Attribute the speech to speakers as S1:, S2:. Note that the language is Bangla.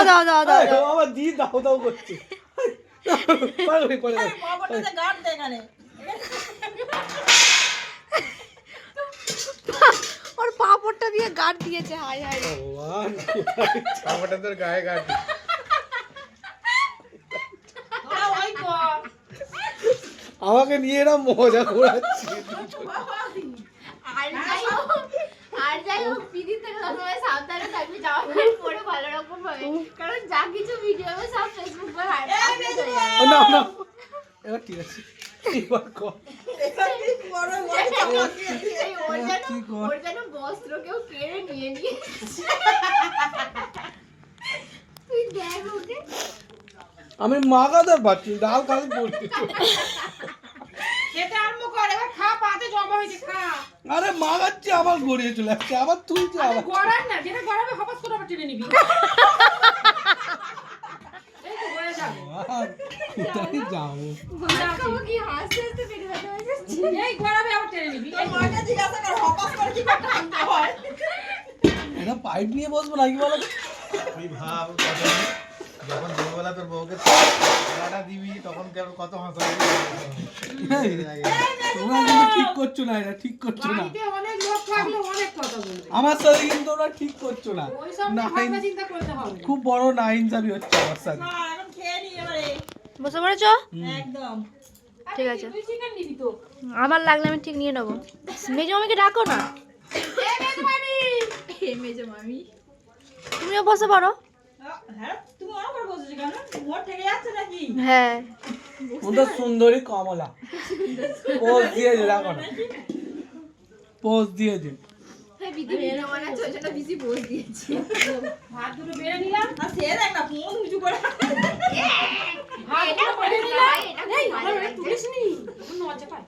S1: দাও দাও দাও দাও
S2: বাবা দি দাও দাও করছে পাগলি করে দাও
S3: বাবাটাতে গাড় দে এখানে
S1: ওর পাপড়টা দিয়ে গাড় দিয়েছে হাই হাই
S2: ভগবান
S4: পাপড়টা তোর গায়ে গাড়
S3: ওরা ওই কর
S2: আমাকে নিয়ে এরা মজা করাচ্ছে
S5: আর যাই হোক পিদি থেকে সবসময় সাবধানে থাকবি, জামা প্যান্ট পরে ভালো রকম ভাবে, কারণ যা কিছু ভিডিও হবে সব ফেসবুক পর আপলোড হয়ে যাবে।
S2: না না এবার ঠিক আছে এবার কর
S5: ওর যেন বস্ত্র কেউ কেড়ে নিয়ে নিয়েছে। তুই দেখ ওকে।
S2: আমি মাগাতে পারছি ডাল খালি পড়ছি
S3: খেতে আরম্ভ কর এবার খা পাতে জমা হয়েছে খা
S2: আরে মাগাচ্ছি আবার গড়িয়ে চলে আসছে আবার তুলছে আবার
S3: গড়ার না যেটা গড়াবে হপাস করে আবার টেনে নিবি এই তো গড়ে যাবে
S2: কোথায় যাবো
S5: খাবো কি হাসতে হাসতে পেটে ব্যথা হয়ে যাচ্ছে।
S3: এই গড়াবে আবার টেনে নিবি এই
S6: মাকে জিজ্ঞাসা কর হপাস করে কি করে টানতে হয়
S2: এটা পাইপ নিয়ে বসবো নাকি বলো
S4: তুই ভাব যখন দুপুরবেলা তোর বউকে খেলাটা দিবি তখন কত হাসা
S2: তোমরা কিন্তু ঠিক করছো না এটা ঠিক করছো না
S3: বাড়িতে অনেক লোক থাকলে অনেক কথা বলবে
S2: আমার সাথে কিন্তু তোমরা ঠিক করছো না
S3: ওই সব
S2: না,
S3: ভাবনা চিন্তা করতে হবে
S2: খুব বড় না ইনসাফি হচ্ছে আমার সাথে
S6: না এখন খেয়ে নি এবারে
S1: বসে পড়েছো
S6: একদম
S1: ঠিক আছে
S3: তুই চিকেন নিবি তো
S1: আমার লাগলে আমি ঠিক নিয়ে নেবো মেজো মামিকে ডাকো না
S5: মেজো মামি
S1: তুমিও বসে পড়ো
S6: হ্যাঁ তুমি আমার বসেছো কেন মোট থেকে যাচ্ছে নাকি
S1: হ্যাঁ
S2: ওটা সুন্দরী কমলা পোজ দিয়েছে দেখো না পোজ দিয়েছে
S5: বিধি মেয়েরা মনে হচ্ছে ওই জন্য বেশি বল দিয়েছি।
S3: ভাত দুটো বেড়ে নিলাম
S6: না সে দেখ না কোন উঁচু করে
S3: ভাত
S5: এটা
S3: দুটো বেড়ে
S5: করে
S3: নিলাম
S5: এটা
S3: এই
S5: খুব
S3: আমার
S5: ভালো
S3: ওটা
S5: লাগছে।
S3: তুলিস নি নজে পায়